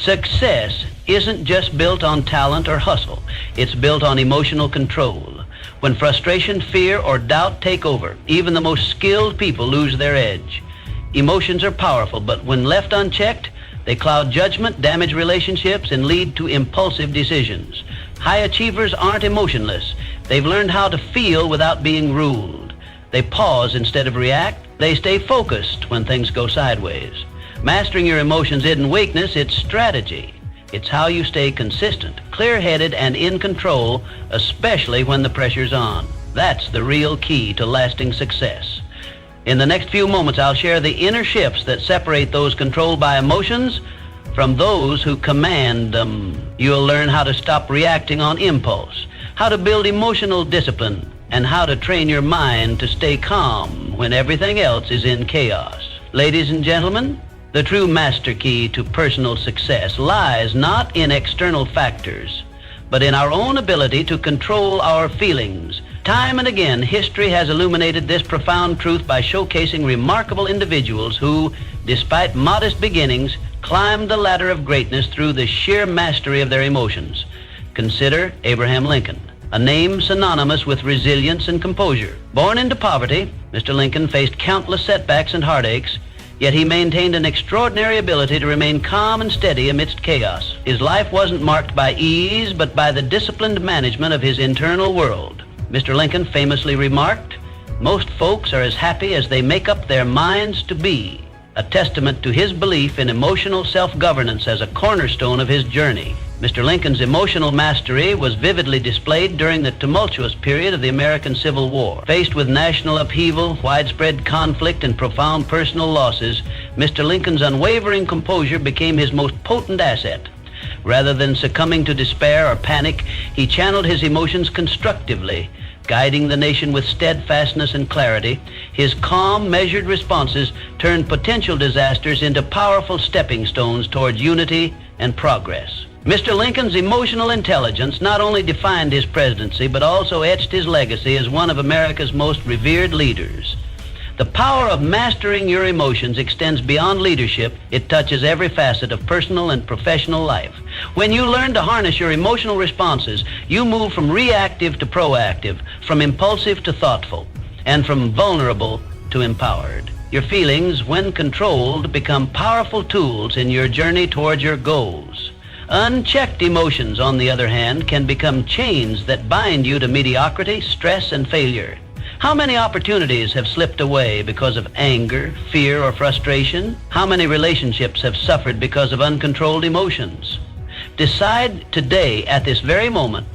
Success isn't just built on talent or hustle. It's built on emotional control. When frustration, fear, or doubt take over, even the most skilled people lose their edge. Emotions are powerful, but when left unchecked, they cloud judgment, damage relationships, and lead to impulsive decisions. High achievers aren't emotionless. They've learned how to feel without being ruled. They pause instead of react. They stay focused when things go sideways. Mastering your emotions isn't weakness, it's strategy. It's how you stay consistent, clear-headed, and in control, especially when the pressure's on. That's the real key to lasting success. In the next few moments, I'll share the inner shifts that separate those controlled by emotions from those who command them. You'll learn how to stop reacting on impulse, how to build emotional discipline, and how to train your mind to stay calm when everything else is in chaos. Ladies and gentlemen, the true master key to personal success lies not in external factors, but in our own ability to control our feelings. Time and again, history has illuminated this profound truth by showcasing remarkable individuals who, despite modest beginnings, climbed the ladder of greatness through the sheer mastery of their emotions. Consider Abraham Lincoln, a name synonymous with resilience and composure. Born into poverty, Mr. Lincoln faced countless setbacks and heartaches, yet he maintained an extraordinary ability to remain calm and steady amidst chaos. His life wasn't marked by ease, but by the disciplined management of his internal world. Mr. Lincoln famously remarked, "Most folks are as happy as they make up their minds to be," a testament to his belief in emotional self-governance as a cornerstone of his journey. Mr. Lincoln's emotional mastery was vividly displayed during the tumultuous period of the American Civil War. Faced with national upheaval, widespread conflict, and profound personal losses, Mr. Lincoln's unwavering composure became his most potent asset. Rather than succumbing to despair or panic, he channeled his emotions constructively, guiding the nation with steadfastness and clarity. His calm, measured responses turned potential disasters into powerful stepping stones toward unity and progress. Mr. Lincoln's emotional intelligence not only defined his presidency, but also etched his legacy as one of America's most revered leaders. The power of mastering your emotions extends beyond leadership. It touches every facet of personal and professional life. When you learn to harness your emotional responses, you move from reactive to proactive, from impulsive to thoughtful, and from vulnerable to empowered. Your feelings, when controlled, become powerful tools in your journey towards your goals. Unchecked emotions, on the other hand, can become chains that bind you to mediocrity, stress, and failure. How many opportunities have slipped away because of anger, fear, or frustration? How many relationships have suffered because of uncontrolled emotions? Decide today, at this very moment,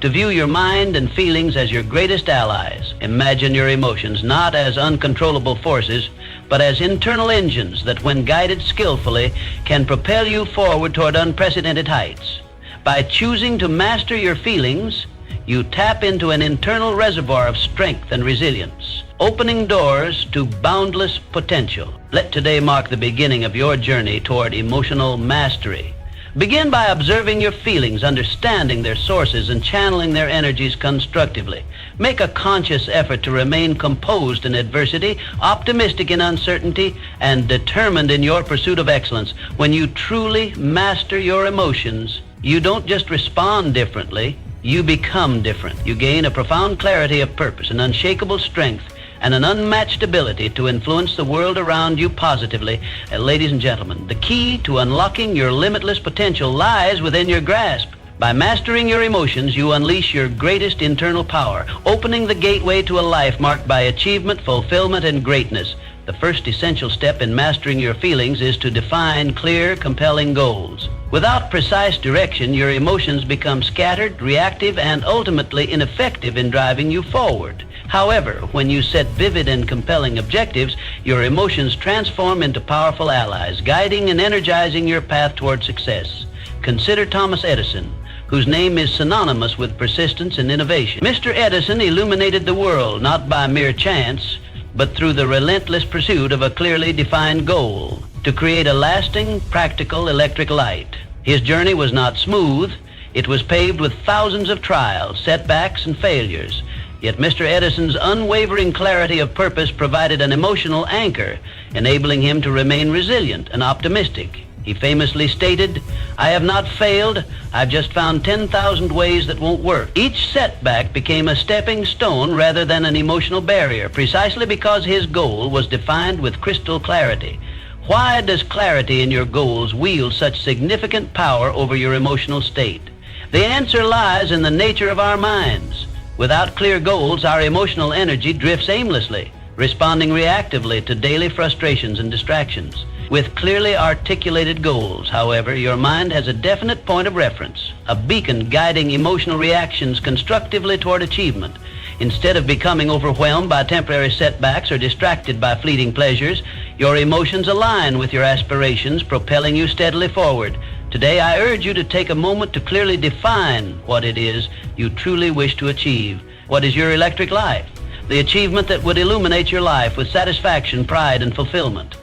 to view your mind and feelings as your greatest allies. Imagine your emotions not as uncontrollable forces, but as internal engines that, when guided skillfully, can propel you forward toward unprecedented heights. By choosing to master your feelings, you tap into an internal reservoir of strength and resilience, opening doors to boundless potential. Let today mark the beginning of your journey toward emotional mastery. Begin by observing your feelings, understanding their sources, and channeling their energies constructively. Make a conscious effort to remain composed in adversity, optimistic in uncertainty, and determined in your pursuit of excellence. When you truly master your emotions, you don't just respond differently, you become different. You gain a profound clarity of purpose, an unshakable strength, and an unmatched ability to influence the world around you positively. Ladies and gentlemen, the key to unlocking your limitless potential lies within your grasp. By mastering your emotions, you unleash your greatest internal power, opening the gateway to a life marked by achievement, fulfillment, and greatness. The first essential step in mastering your feelings is to define clear, compelling goals. Without precise direction, your emotions become scattered, reactive, and ultimately ineffective in driving you forward. However, when you set vivid and compelling objectives, your emotions transform into powerful allies, guiding and energizing your path toward success. Consider Thomas Edison, whose name is synonymous with persistence and innovation. Mr. Edison illuminated the world not by mere chance, but through the relentless pursuit of a clearly defined goal, to create a lasting, practical electric light. His journey was not smooth. It was paved with thousands of trials, setbacks, and failures. Yet Mr. Edison's unwavering clarity of purpose provided an emotional anchor, enabling him to remain resilient and optimistic. He famously stated, "I have not failed, I've just found 10,000 ways that won't work." Each setback became a stepping stone rather than an emotional barrier, precisely because his goal was defined with crystal clarity. Why does clarity in your goals wield such significant power over your emotional state? The answer lies in the nature of our minds. Without clear goals, our emotional energy drifts aimlessly, responding reactively to daily frustrations and distractions. With clearly articulated goals, however, your mind has a definite point of reference, a beacon guiding emotional reactions constructively toward achievement. Instead of becoming overwhelmed by temporary setbacks or distracted by fleeting pleasures, your emotions align with your aspirations, propelling you steadily forward. Today, I urge you to take a moment to clearly define what it is you truly wish to achieve. What is your electric life? The achievement that would illuminate your life with satisfaction, pride, and fulfillment.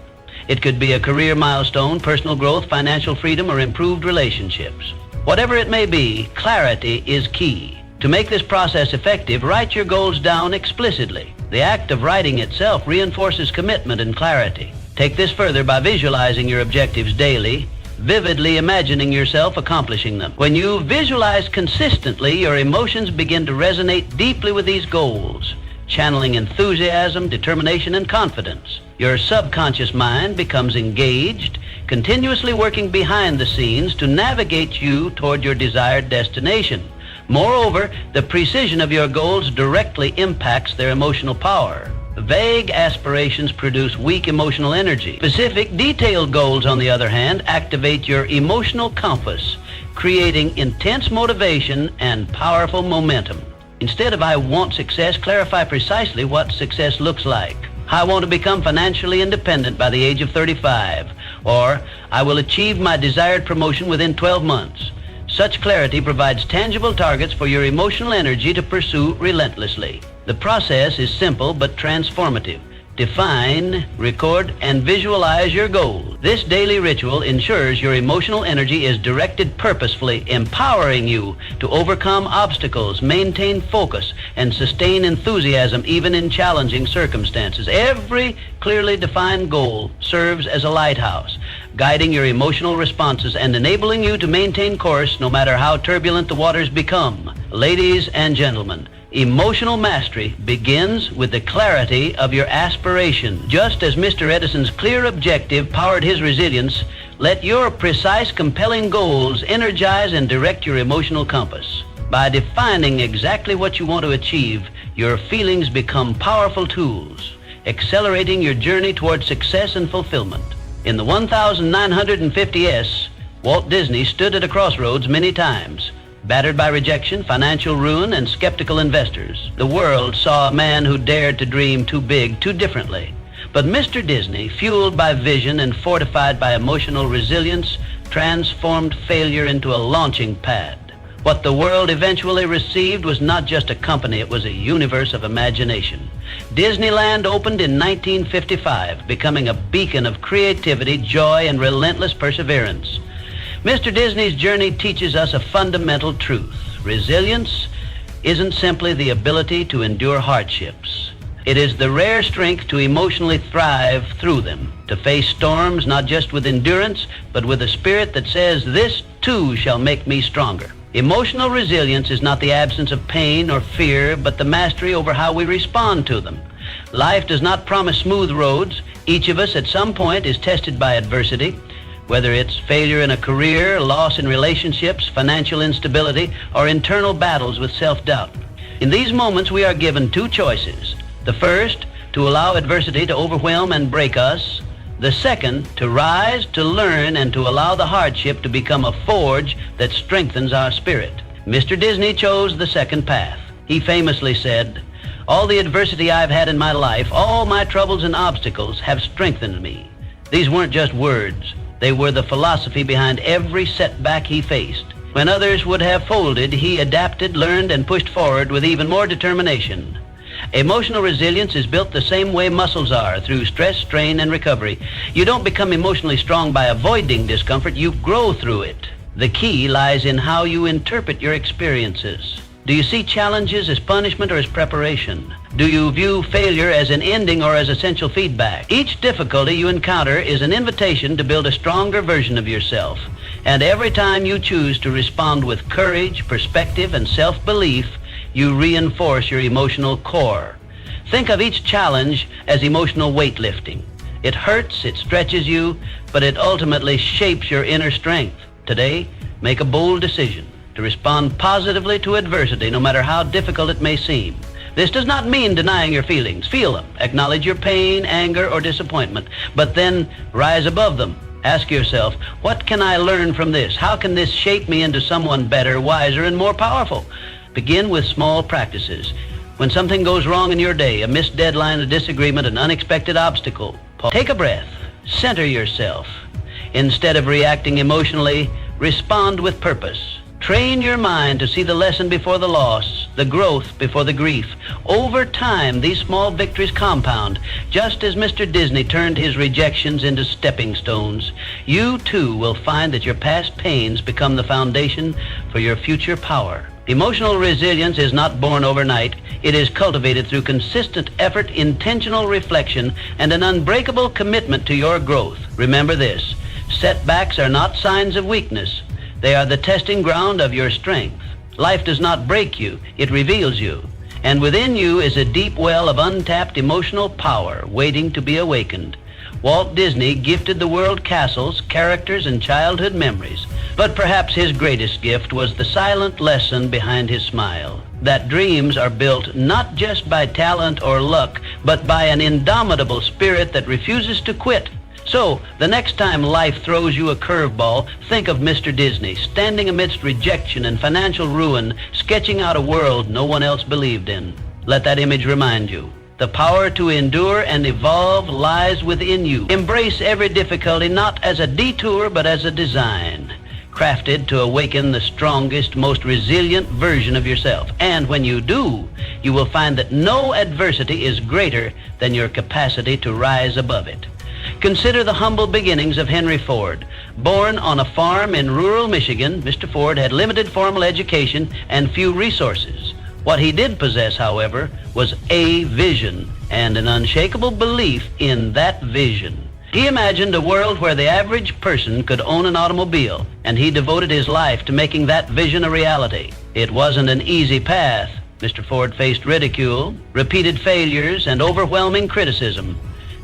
It could be a career milestone, personal growth, financial freedom, or improved relationships. Whatever it may be, clarity is key. To make this process effective, write your goals down explicitly. The act of writing itself reinforces commitment and clarity. Take this further by visualizing your objectives daily, vividly imagining yourself accomplishing them. When you visualize consistently, your emotions begin to resonate deeply with these goals, channeling enthusiasm, determination, and confidence. Your subconscious mind becomes engaged, continuously working behind the scenes to navigate you toward your desired destination. Moreover, the precision of your goals directly impacts their emotional power. Vague aspirations produce weak emotional energy. Specific, detailed goals, on the other hand, activate your emotional compass, creating intense motivation and powerful momentum. Instead of "I want success," clarify precisely what success looks like. "I want to become financially independent by the age of 35, or "I will achieve my desired promotion within 12 months. Such clarity provides tangible targets for your emotional energy to pursue relentlessly. The process is simple but transformative. Define, record, and visualize your goal. This daily ritual ensures your emotional energy is directed purposefully, empowering you to overcome obstacles, maintain focus, and sustain enthusiasm even in challenging circumstances. Every clearly defined goal serves as a lighthouse, guiding your emotional responses and enabling you to maintain course no matter how turbulent the waters become. Ladies and gentlemen, emotional mastery begins with the clarity of your aspiration. Just as Mr. Edison's clear objective powered his resilience, let your precise, compelling goals energize and direct your emotional compass. By defining exactly what you want to achieve, your feelings become powerful tools, accelerating your journey toward success and fulfillment. In the 1950s, Walt Disney stood at a crossroads many times. Battered by rejection, financial ruin, and skeptical investors, the world saw a man who dared to dream too big, too differently. But Mr. Disney, fueled by vision and fortified by emotional resilience, transformed failure into a launching pad. What the world eventually received was not just a company, it was a universe of imagination. Disneyland opened in 1955, becoming a beacon of creativity, joy, and relentless perseverance. Mr. Disney's journey teaches us a fundamental truth. Resilience isn't simply the ability to endure hardships. It is the rare strength to emotionally thrive through them, to face storms not just with endurance, but with a spirit that says, "This too shall make me stronger." Emotional resilience is not the absence of pain or fear, but the mastery over how we respond to them. Life does not promise smooth roads. Each of us at some point is tested by adversity, whether it's failure in a career, loss in relationships, financial instability, or internal battles with self-doubt. In these moments, we are given two choices. The first, to allow adversity to overwhelm and break us. The second, to rise, to learn, and to allow the hardship to become a forge that strengthens our spirit. Mr. Disney chose the second path. He famously said, "All the adversity I've had in my life, all my troubles and obstacles have strengthened me." These weren't just words. They were the philosophy behind every setback he faced. When others would have folded, he adapted, learned, and pushed forward with even more determination. Emotional resilience is built the same way muscles are, through stress, strain, and recovery. You don't become emotionally strong by avoiding discomfort, you grow through it. The key lies in how you interpret your experiences. Do you see challenges as punishment or as preparation? Do you view failure as an ending or as essential feedback? Each difficulty you encounter is an invitation to build a stronger version of yourself. And every time you choose to respond with courage, perspective, and self-belief, you reinforce your emotional core. Think of each challenge as emotional weightlifting. It hurts, it stretches you, but it ultimately shapes your inner strength. Today, make a bold decision to respond positively to adversity, no matter how difficult it may seem. This does not mean denying your feelings. Feel them. Acknowledge your pain, anger, or disappointment, but then rise above them. Ask yourself, what can I learn from this? How can this shape me into someone better, wiser, and more powerful? Begin with small practices. When something goes wrong in your day, a missed deadline, a disagreement, an unexpected obstacle, take a breath. Center yourself. Instead of reacting emotionally, respond with purpose. Train your mind to see the lesson before the loss, the growth before the grief. Over time, these small victories compound. Just as Mr. Disney turned his rejections into stepping stones, you too will find that your past pains become the foundation for your future power. Emotional resilience is not born overnight. It is cultivated through consistent effort, intentional reflection, and an unbreakable commitment to your growth. Remember this: setbacks are not signs of weakness. They are the testing ground of your strength. Life does not break you, it reveals you. And within you is a deep well of untapped emotional power waiting to be awakened. Walt Disney gifted the world castles, characters, and childhood memories. But perhaps his greatest gift was the silent lesson behind his smile. That dreams are built not just by talent or luck, but by an indomitable spirit that refuses to quit. So, the next time life throws you a curveball, think of Mr. Disney, standing amidst rejection and financial ruin, sketching out a world no one else believed in. Let that image remind you. The power to endure and evolve lies within you. Embrace every difficulty not as a detour, but as a design, crafted to awaken the strongest, most resilient version of yourself. And when you do, you will find that no adversity is greater than your capacity to rise above it. Consider the humble beginnings of Henry Ford. Born on a farm in rural Michigan, Mr. Ford had limited formal education and few resources. What he did possess, however, was a vision and an unshakable belief in that vision. He imagined a world where the average person could own an automobile, and he devoted his life to making that vision a reality. It wasn't an easy path. Mr. Ford faced ridicule, repeated failures, and overwhelming criticism.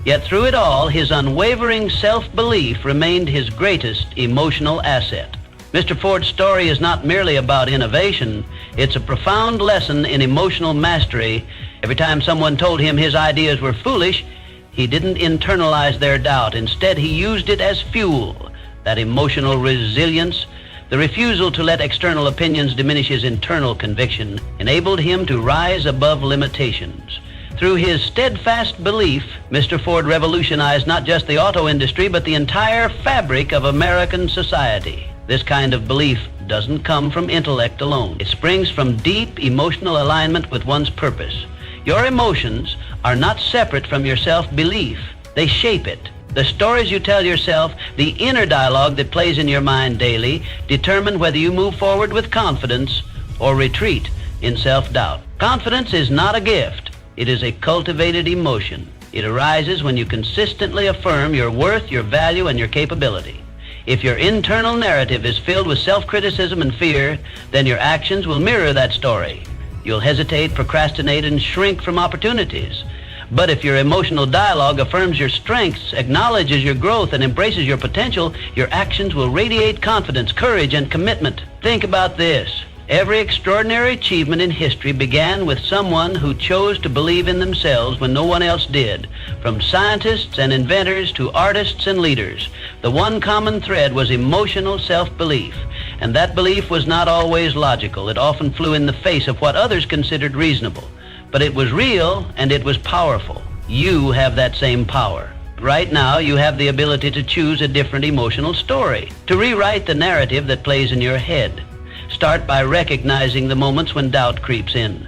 Yet through it all, his unwavering self-belief remained his greatest emotional asset. Mr. Ford's story is not merely about innovation. It's a profound lesson in emotional mastery. Every time someone told him his ideas were foolish, he didn't internalize their doubt. Instead, he used it as fuel. That emotional resilience, the refusal to let external opinions diminish his internal conviction, enabled him to rise above limitations. Through his steadfast belief, Mr. Ford revolutionized not just the auto industry, but the entire fabric of American society. This kind of belief doesn't come from intellect alone. It springs from deep emotional alignment with one's purpose. Your emotions are not separate from your self-belief. They shape it. The stories you tell yourself, the inner dialogue that plays in your mind daily, determine whether you move forward with confidence or retreat in self-doubt. Confidence is not a gift. It is a cultivated emotion. It arises when you consistently affirm your worth, your value, and your capability. If your internal narrative is filled with self-criticism and fear, then your actions will mirror that story. You'll hesitate, procrastinate, and shrink from opportunities. But if your emotional dialogue affirms your strengths, acknowledges your growth, and embraces your potential, your actions will radiate confidence, courage, and commitment. Think about this. Every extraordinary achievement in history began with someone who chose to believe in themselves when no one else did. From scientists and inventors to artists and leaders, the one common thread was emotional self-belief. And that belief was not always logical. It often flew in the face of what others considered reasonable. But it was real and it was powerful. You have that same power. Right now, you have the ability to choose a different emotional story, to rewrite the narrative that plays in your head. Start by recognizing the moments when doubt creeps in.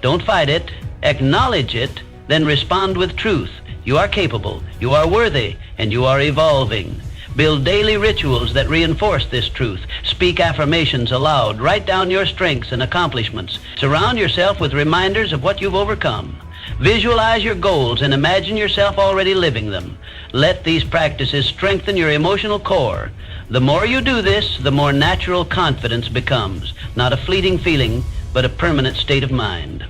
Don't fight it, acknowledge it, then respond with truth. You are capable, you are worthy, and you are evolving. Build daily rituals that reinforce this truth. Speak affirmations aloud. Write down your strengths and accomplishments. Surround yourself with reminders of what you've overcome. Visualize your goals and imagine yourself already living them. Let these practices strengthen your emotional core. The more you do this, the more natural confidence becomes. Not a fleeting feeling, but a permanent state of mind.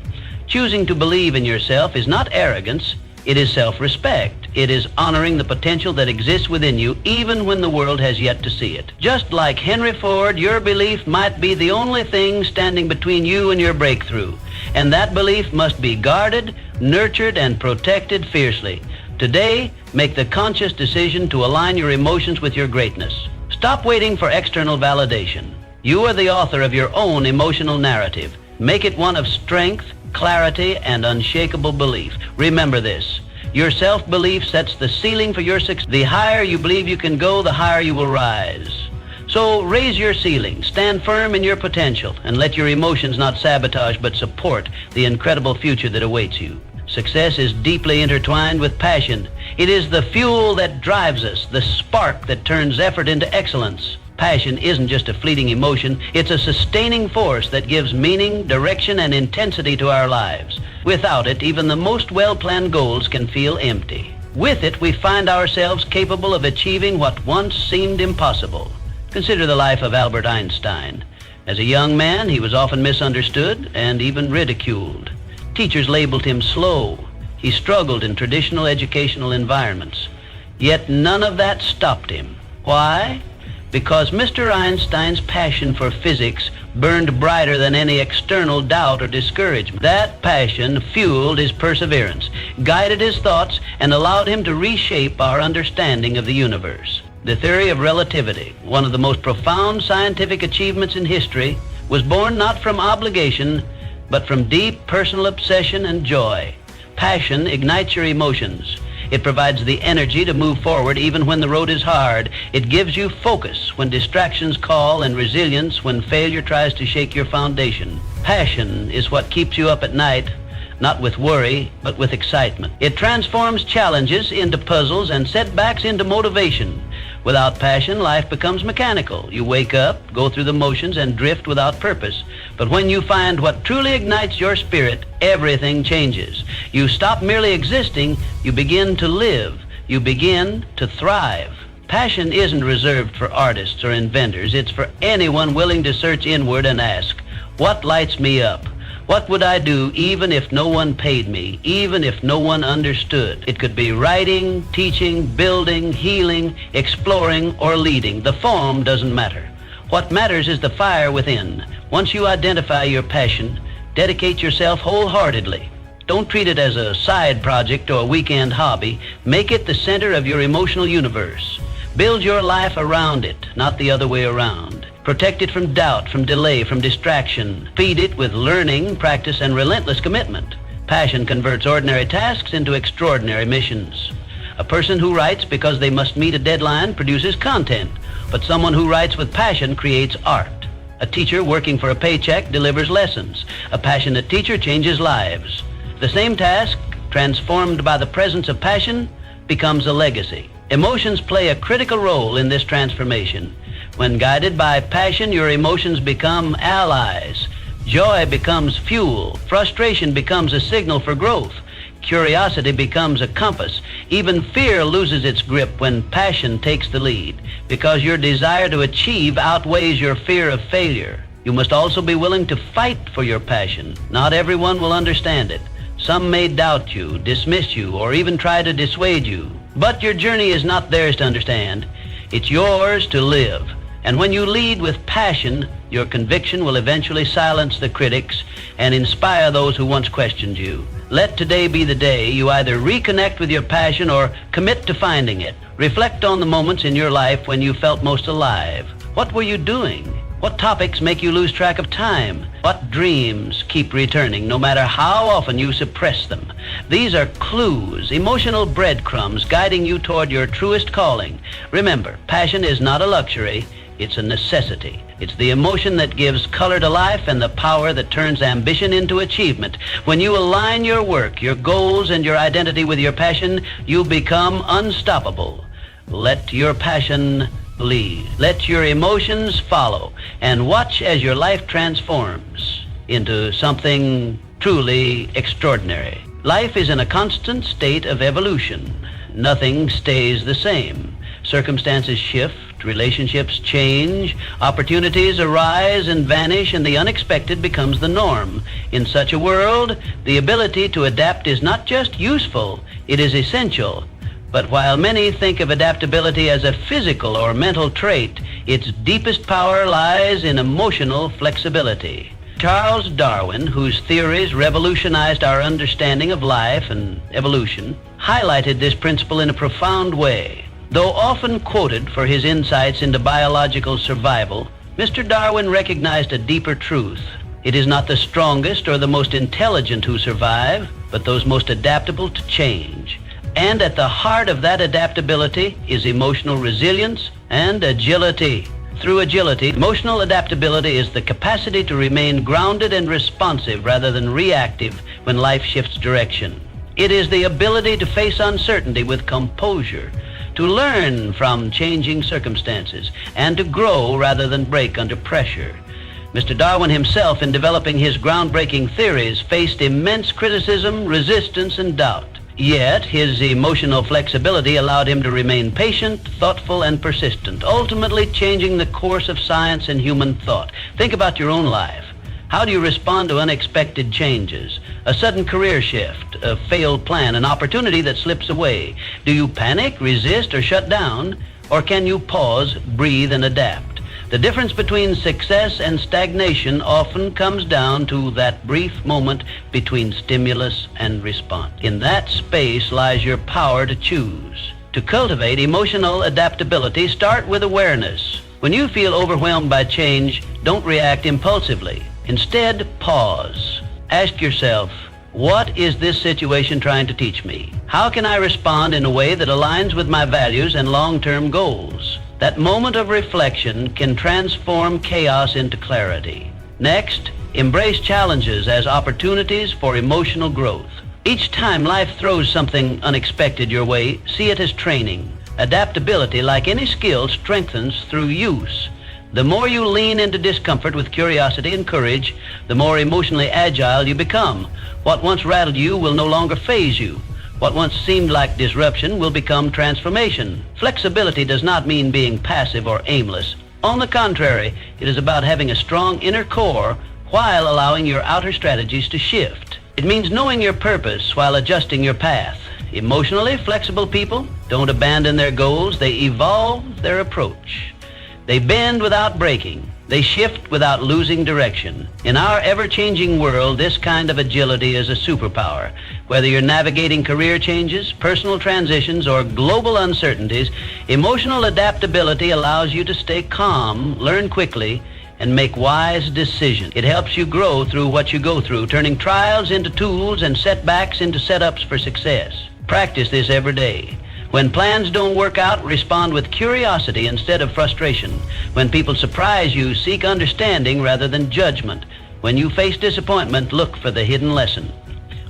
Choosing to believe in yourself is not arrogance. It is self-respect. It is honoring the potential that exists within you, even when the world has yet to see it. Just like Henry Ford, your belief might be the only thing standing between you and your breakthrough. And that belief must be guarded, nurtured, and protected fiercely. Today, make the conscious decision to align your emotions with your greatness. Stop waiting for external validation. You are the author of your own emotional narrative. Make it one of strength, clarity, and unshakable belief. Remember this. Your self-belief sets the ceiling for your success. The higher you believe you can go, the higher you will rise. So raise your ceiling, stand firm in your potential, and let your emotions not sabotage but support the incredible future that awaits you. Success is deeply intertwined with passion. It is the fuel that drives us, the spark that turns effort into excellence. Passion isn't just a fleeting emotion, it's a sustaining force that gives meaning, direction, and intensity to our lives. Without it, even the most well-planned goals can feel empty. With it, we find ourselves capable of achieving what once seemed impossible. Consider the life of Albert Einstein. As a young man, he was often misunderstood and even ridiculed. Teachers labeled him slow. He struggled in traditional educational environments. Yet none of that stopped him. Why? Because Mr. Einstein's passion for physics burned brighter than any external doubt or discouragement. That passion fueled his perseverance, guided his thoughts, and allowed him to reshape our understanding of the universe. The theory of relativity, one of the most profound scientific achievements in history, was born not from obligation, but from deep personal obsession and joy. Passion ignites your emotions. It provides the energy to move forward even when the road is hard. It gives you focus when distractions call and resilience when failure tries to shake your foundation. Passion is what keeps you up at night, not with worry, but with excitement. It transforms challenges into puzzles and setbacks into motivation. Without passion, life becomes mechanical. You wake up, go through the motions, and drift without purpose. But when you find what truly ignites your spirit, everything changes. You stop merely existing, you begin to live. You begin to thrive. Passion isn't reserved for artists or inventors. It's for anyone willing to search inward and ask, what lights me up? What would I do even if no one paid me, even if no one understood? It could be writing, teaching, building, healing, exploring, or leading. The form doesn't matter. What matters is the fire within. Once you identify your passion, dedicate yourself wholeheartedly. Don't treat it as a side project or a weekend hobby. Make it the center of your emotional universe. Build your life around it, not the other way around. Protect it from doubt, from delay, from distraction. Feed it with learning, practice, and relentless commitment. Passion converts ordinary tasks into extraordinary missions. A person who writes because they must meet a deadline produces content, but someone who writes with passion creates art. A teacher working for a paycheck delivers lessons. A passionate teacher changes lives. The same task, transformed by the presence of passion, becomes a legacy. Emotions play a critical role in this transformation. When guided by passion, your emotions become allies. Joy becomes fuel. Frustration becomes a signal for growth. Curiosity becomes a compass. Even fear loses its grip when passion takes the lead, because your desire to achieve outweighs your fear of failure. You must also be willing to fight for your passion. Not everyone will understand it. Some may doubt you, dismiss you, or even try to dissuade you. But your journey is not theirs to understand. It's yours to live. And when you lead with passion, your conviction will eventually silence the critics and inspire those who once questioned you. Let today be the day you either reconnect with your passion or commit to finding it. Reflect on the moments in your life when you felt most alive. What were you doing? What topics make you lose track of time? What dreams keep returning no matter how often you suppress them? These are clues, emotional breadcrumbs guiding you toward your truest calling. Remember, passion is not a luxury. It's a necessity. It's the emotion that gives color to life and the power that turns ambition into achievement. When you align your work, your goals, and your identity with your passion, you become unstoppable. Let your passion lead. Let your emotions follow, and watch as your life transforms into something truly extraordinary. Life is in a constant state of evolution. Nothing stays the same. Circumstances shift, relationships change, opportunities arise and vanish, and the unexpected becomes the norm. In such a world, the ability to adapt is not just useful, it is essential. But while many think of adaptability as a physical or mental trait, its deepest power lies in emotional flexibility. Charles Darwin, whose theories revolutionized our understanding of life and evolution, highlighted this principle in a profound way. Though often quoted for his insights into biological survival, Mr. Darwin recognized a deeper truth. It is not the strongest or the most intelligent who survive, but those most adaptable to change. And at the heart of that adaptability is emotional resilience and agility. Through agility, emotional adaptability is the capacity to remain grounded and responsive rather than reactive when life shifts direction. It is the ability to face uncertainty with composure, to learn from changing circumstances, and to grow rather than break under pressure. Mr. Darwin himself, in developing his groundbreaking theories, faced immense criticism, resistance, and doubt. Yet, his emotional flexibility allowed him to remain patient, thoughtful, and persistent, ultimately changing the course of science and human thought. Think about your own life. How do you respond to unexpected changes? A sudden career shift, a failed plan, an opportunity that slips away. Do you panic, resist, or shut down? Or can you pause, breathe, and adapt? The difference between success and stagnation often comes down to that brief moment between stimulus and response. In that space lies your power to choose. To cultivate emotional adaptability, start with awareness. When you feel overwhelmed by change, don't react impulsively. Instead, pause. Ask yourself, what is this situation trying to teach me? How can I respond in a way that aligns with my values and long-term goals? That moment of reflection can transform chaos into clarity. Next, embrace challenges as opportunities for emotional growth. Each time life throws something unexpected your way, see it as training. Adaptability, like any skill, strengthens through use. The more you lean into discomfort with curiosity and courage, the more emotionally agile you become. What once rattled you will no longer faze you. What once seemed like disruption will become transformation. Flexibility does not mean being passive or aimless. On the contrary, it is about having a strong inner core while allowing your outer strategies to shift. It means knowing your purpose while adjusting your path. Emotionally flexible people don't abandon their goals, they evolve their approach. They bend without breaking. They shift without losing direction. In our ever-changing world, this kind of agility is a superpower. Whether you're navigating career changes, personal transitions, or global uncertainties, emotional adaptability allows you to stay calm, learn quickly, and make wise decisions. It helps you grow through what you go through, turning trials into tools and setbacks into setups for success. Practice this every day. When plans don't work out, respond with curiosity instead of frustration. When people surprise you, seek understanding rather than judgment. When you face disappointment, look for the hidden lesson.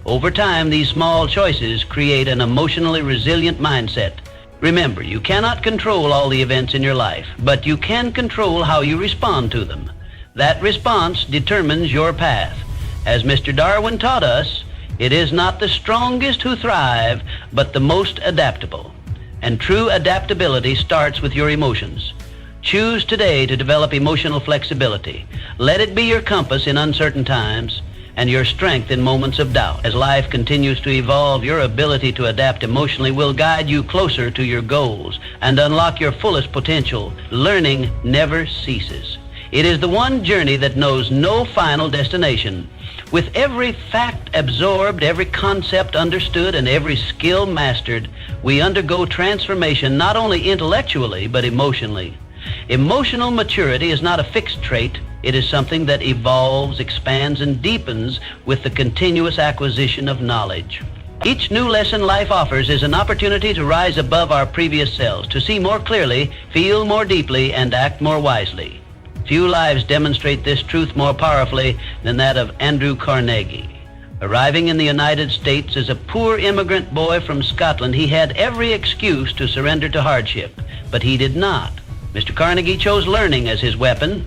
Over time, these small choices create an emotionally resilient mindset. Remember, you cannot control all the events in your life, but you can control how you respond to them. That response determines your path. As Mr. Darwin taught us, it is not the strongest who thrive, but the most adaptable. And true adaptability starts with your emotions. Choose today to develop emotional flexibility. Let it be your compass in uncertain times and your strength in moments of doubt. As life continues to evolve, your ability to adapt emotionally will guide you closer to your goals and unlock your fullest potential. Learning never ceases. It is the one journey that knows no final destination. With every fact absorbed, every concept understood, and every skill mastered, we undergo transformation not only intellectually, but emotionally. Emotional maturity is not a fixed trait. It is something that evolves, expands, and deepens with the continuous acquisition of knowledge. Each new lesson life offers is an opportunity to rise above our previous selves, to see more clearly, feel more deeply, and act more wisely. Few lives demonstrate this truth more powerfully than that of Andrew Carnegie. Arriving in the United States as a poor immigrant boy from Scotland, he had every excuse to surrender to hardship, but he did not. Mr. Carnegie chose learning as his weapon.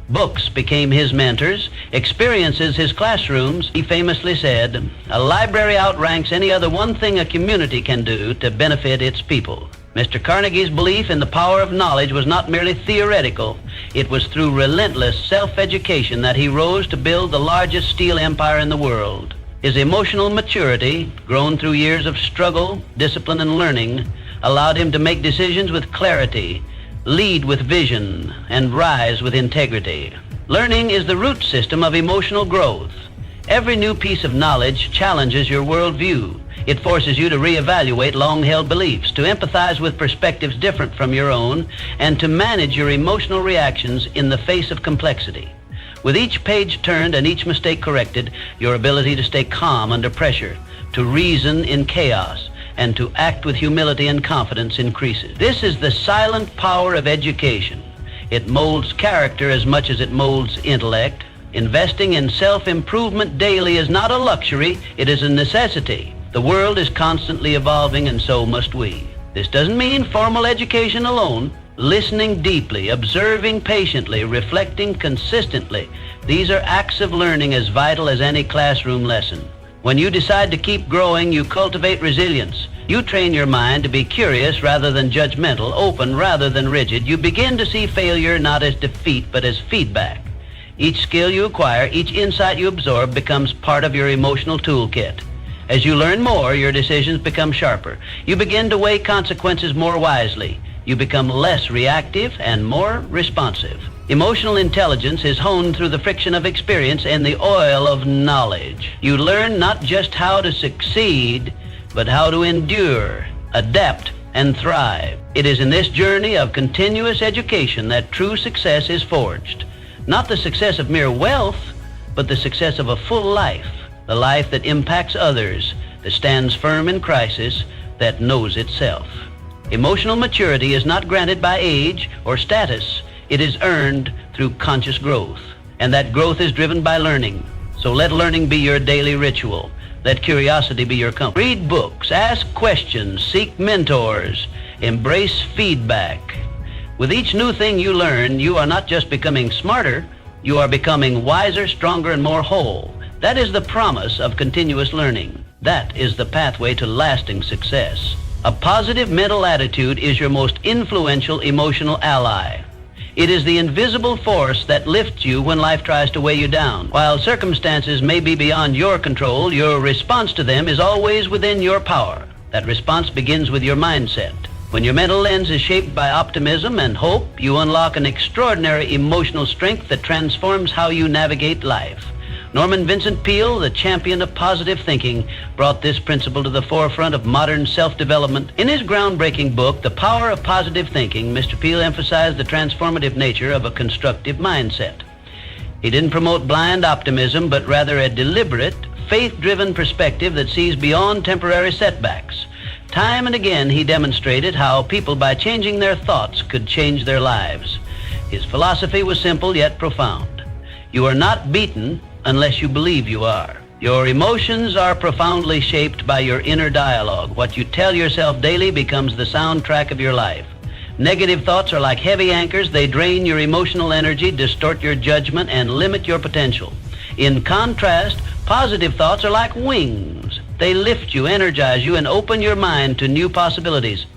Books became his mentors, experiences his classrooms. He famously said, "A library outranks any other one thing a community can do to benefit its people." Mr. Carnegie's belief in the power of knowledge was not merely theoretical. It was through relentless self-education that he rose to build the largest steel empire in the world. His emotional maturity, grown through years of struggle, discipline, and learning, allowed him to make decisions with clarity, lead with vision, and rise with integrity. Learning is the root system of emotional growth. Every new piece of knowledge challenges your worldview. It forces you to reevaluate long-held beliefs, to empathize with perspectives different from your own, and to manage your emotional reactions in the face of complexity. With each page turned and each mistake corrected, your ability to stay calm under pressure, to reason in chaos, and to act with humility and confidence increases. This is the silent power of education. It molds character as much as it molds intellect. Investing in self-improvement daily is not a luxury, it is a necessity. The world is constantly evolving, and so must we. This doesn't mean formal education alone. Listening deeply, observing patiently, reflecting consistently, these are acts of learning as vital as any classroom lesson. When you decide to keep growing, you cultivate resilience. You train your mind to be curious rather than judgmental, open rather than rigid. You begin to see failure not as defeat, but as feedback. Each skill you acquire, each insight you absorb becomes part of your emotional toolkit. As you learn more, your decisions become sharper. You begin to weigh consequences more wisely. You become less reactive and more responsive. Emotional intelligence is honed through the friction of experience and the oil of knowledge. You learn not just how to succeed, but how to endure, adapt, and thrive. It is in this journey of continuous education that true success is forged. Not the success of mere wealth, but the success of a full life, the life that impacts others, that stands firm in crisis, that knows itself. Emotional maturity is not granted by age or status. It is earned through conscious growth, and that growth is driven by learning. So let learning be your daily ritual. Let curiosity be your company. Read books, ask questions, seek mentors, embrace feedback. With each new thing you learn, you are not just becoming smarter, you are becoming wiser, stronger, and more whole. That is the promise of continuous learning. That is the pathway to lasting success. A positive mental attitude is your most influential emotional ally. It is the invisible force that lifts you when life tries to weigh you down. While circumstances may be beyond your control, your response to them is always within your power. That response begins with your mindset. When your mental lens is shaped by optimism and hope, you unlock an extraordinary emotional strength that transforms how you navigate life. Norman Vincent Peale, the champion of positive thinking, brought this principle to the forefront of modern self-development. In his groundbreaking book, The Power of Positive Thinking, Mr. Peale emphasized the transformative nature of a constructive mindset. He didn't promote blind optimism, but rather a deliberate, faith-driven perspective that sees beyond temporary setbacks. Time and again, he demonstrated how people, by changing their thoughts, could change their lives. His philosophy was simple yet profound. You are not beaten unless you believe you are. Your emotions are profoundly shaped by your inner dialogue. What you tell yourself daily becomes the soundtrack of your life. Negative thoughts are like heavy anchors. They drain your emotional energy, distort your judgment, and limit your potential. In contrast, positive thoughts are like wings. They lift you, energize you, and open your mind to new possibilities.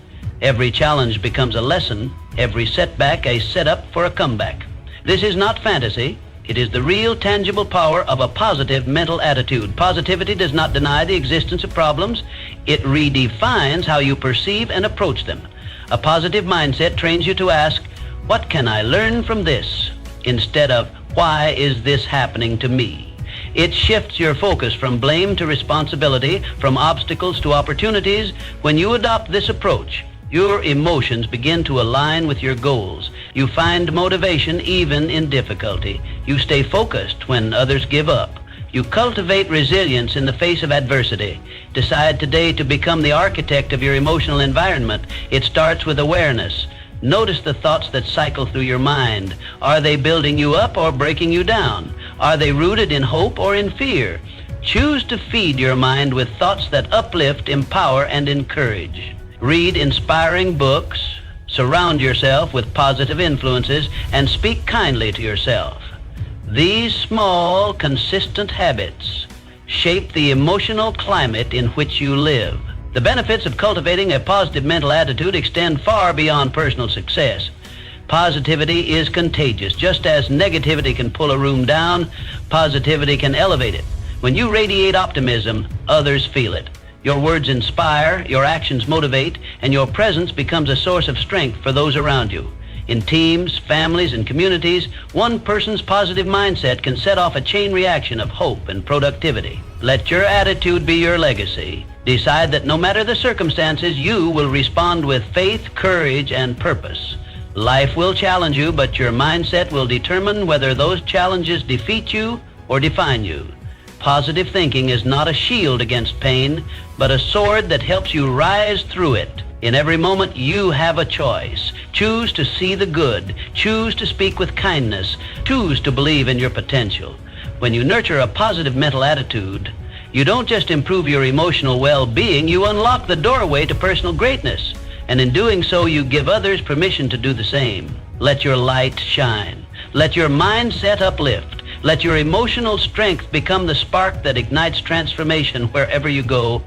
Every challenge becomes a lesson, every setback a setup for a comeback. This is not fantasy. It is the real, tangible power of a positive mental attitude. Positivity does not deny the existence of problems. It redefines how you perceive and approach them. A positive mindset trains you to ask, what can I learn from this? Instead of, why is this happening to me? It shifts your focus from blame to responsibility, from obstacles to opportunities. When you adopt this approach, your emotions begin to align with your goals. You find motivation even in difficulty. You stay focused when others give up. You cultivate resilience in the face of adversity. Decide today to become the architect of your emotional environment. It starts with awareness. Notice the thoughts that cycle through your mind. Are they building you up or breaking you down? Are they rooted in hope or in fear? Choose to feed your mind with thoughts that uplift, empower, and encourage. Read inspiring books, surround yourself with positive influences, and speak kindly to yourself. These small, consistent habits shape the emotional climate in which you live. The benefits of cultivating a positive mental attitude extend far beyond personal success. Positivity is contagious. Just as negativity can pull a room down, positivity can elevate it. When you radiate optimism, others feel it. Your words inspire, your actions motivate, and your presence becomes a source of strength for those around you. In teams, families, and communities, one person's positive mindset can set off a chain reaction of hope and productivity. Let your attitude be your legacy. Decide that no matter the circumstances, you will respond with faith, courage, and purpose. Life will challenge you, but your mindset will determine whether those challenges defeat you or define you. Positive thinking is not a shield against pain, but a sword that helps you rise through it. In every moment, you have a choice. Choose to see the good. Choose to speak with kindness. Choose to believe in your potential. When you nurture a positive mental attitude, you don't just improve your emotional well-being, you unlock the doorway to personal greatness. And in doing so, you give others permission to do the same. Let your light shine. Let your mindset uplift. Let your emotional strength become the spark that ignites transformation wherever you go.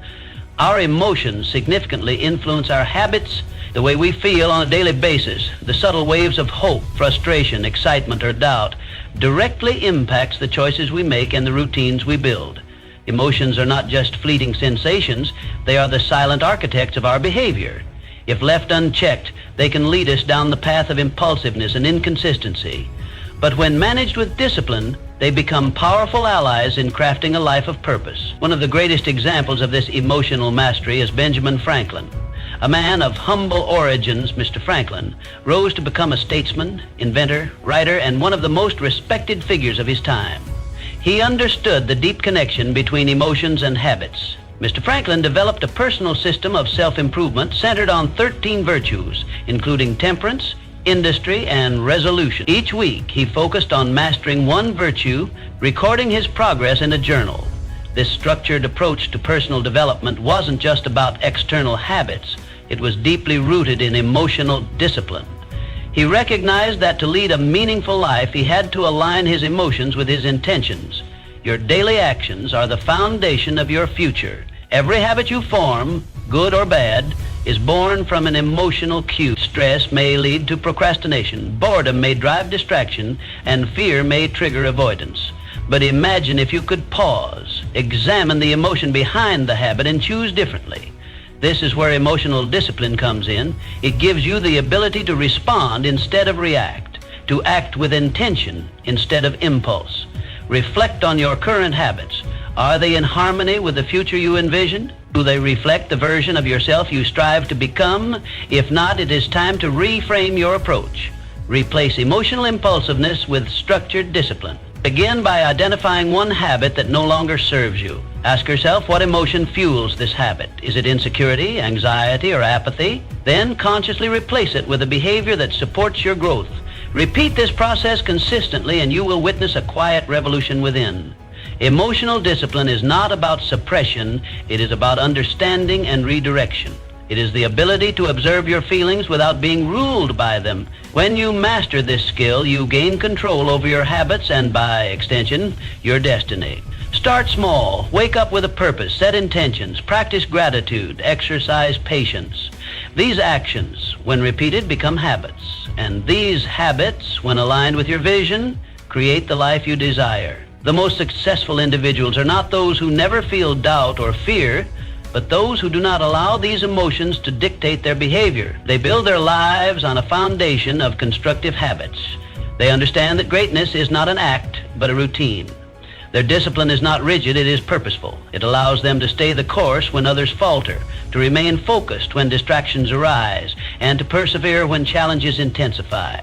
Our emotions significantly influence our habits, the way we feel on a daily basis. The subtle waves of hope, frustration, excitement, or doubt directly impacts the choices we make and the routines we build. Emotions are not just fleeting sensations, they are the silent architects of our behavior. If left unchecked, they can lead us down the path of impulsiveness and inconsistency. But when managed with discipline, they become powerful allies in crafting a life of purpose. One of the greatest examples of this emotional mastery is Benjamin Franklin. A man of humble origins, Mr. Franklin rose to become a statesman, inventor, writer, and one of the most respected figures of his time. He understood the deep connection between emotions and habits. Mr. Franklin developed a personal system of self-improvement centered on 13 virtues, including temperance, industry, and resolution. Each week, he focused on mastering one virtue, recording his progress in a journal. This structured approach to personal development wasn't just about external habits. It was deeply rooted in emotional discipline. He recognized that to lead a meaningful life, he had to align his emotions with his intentions. Your daily actions are the foundation of your future. Every habit you form, good or bad, is born from an emotional cue. Stress may lead to procrastination, boredom may drive distraction, and fear may trigger avoidance. But imagine if you could pause, examine the emotion behind the habit, and choose differently. This is where emotional discipline comes in. It gives you the ability to respond instead of react, to act with intention instead of impulse. Reflect on your current habits. Are they in harmony with the future you envision? Do they reflect the version of yourself you strive to become? If not, it is time to reframe your approach. Replace emotional impulsiveness with structured discipline. Begin by identifying one habit that no longer serves you. Ask yourself what emotion fuels this habit. Is it insecurity, anxiety, or apathy? Then consciously replace it with a behavior that supports your growth. Repeat this process consistently and you will witness a quiet revolution within. Emotional discipline is not about suppression, it is about understanding and redirection. It is the ability to observe your feelings without being ruled by them. When you master this skill, you gain control over your habits and, by extension, your destiny. Start small, wake up with a purpose, set intentions, practice gratitude, exercise patience. These actions, when repeated, become habits. And these habits, when aligned with your vision, create the life you desire. The most successful individuals are not those who never feel doubt or fear, but those who do not allow these emotions to dictate their behavior. They build their lives on a foundation of constructive habits. They understand that greatness is not an act, but a routine. Their discipline is not rigid, it is purposeful. It allows them to stay the course when others falter, to remain focused when distractions arise, and to persevere when challenges intensify.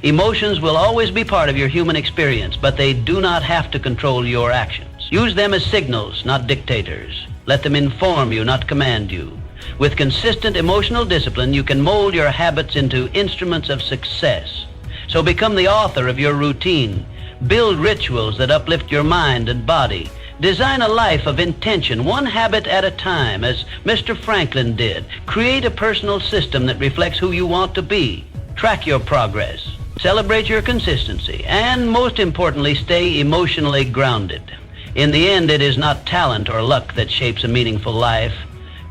Emotions will always be part of your human experience, but they do not have to control your actions. Use them as signals, not dictators. Let them inform you, not command you. With consistent emotional discipline, you can mold your habits into instruments of success. So become the author of your routine. Build rituals that uplift your mind and body. Design a life of intention, one habit at a time, as Mr. Franklin did. Create a personal system that reflects who you want to be. Track your progress. Celebrate your consistency. And most importantly, stay emotionally grounded. In the end, it is not talent or luck that shapes a meaningful life.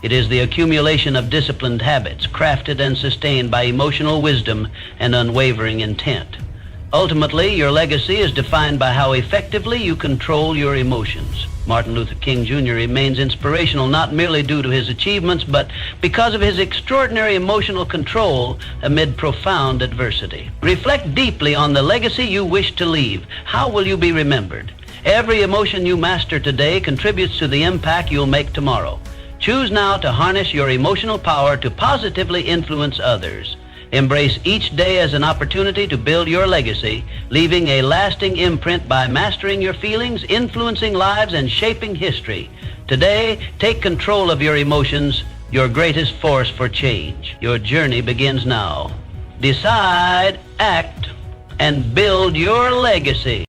It is the accumulation of disciplined habits, crafted and sustained by emotional wisdom and unwavering intent. Ultimately, your legacy is defined by how effectively you control your emotions. Martin Luther King Jr. remains inspirational not merely due to his achievements, but because of his extraordinary emotional control amid profound adversity. Reflect deeply on the legacy you wish to leave. How will you be remembered? Every emotion you master today contributes to the impact you'll make tomorrow. Choose now to harness your emotional power to positively influence others. Embrace each day as an opportunity to build your legacy, leaving a lasting imprint by mastering your feelings, influencing lives, and shaping history. Today, take control of your emotions, your greatest force for change. Your journey begins now. Decide, act, and build your legacy.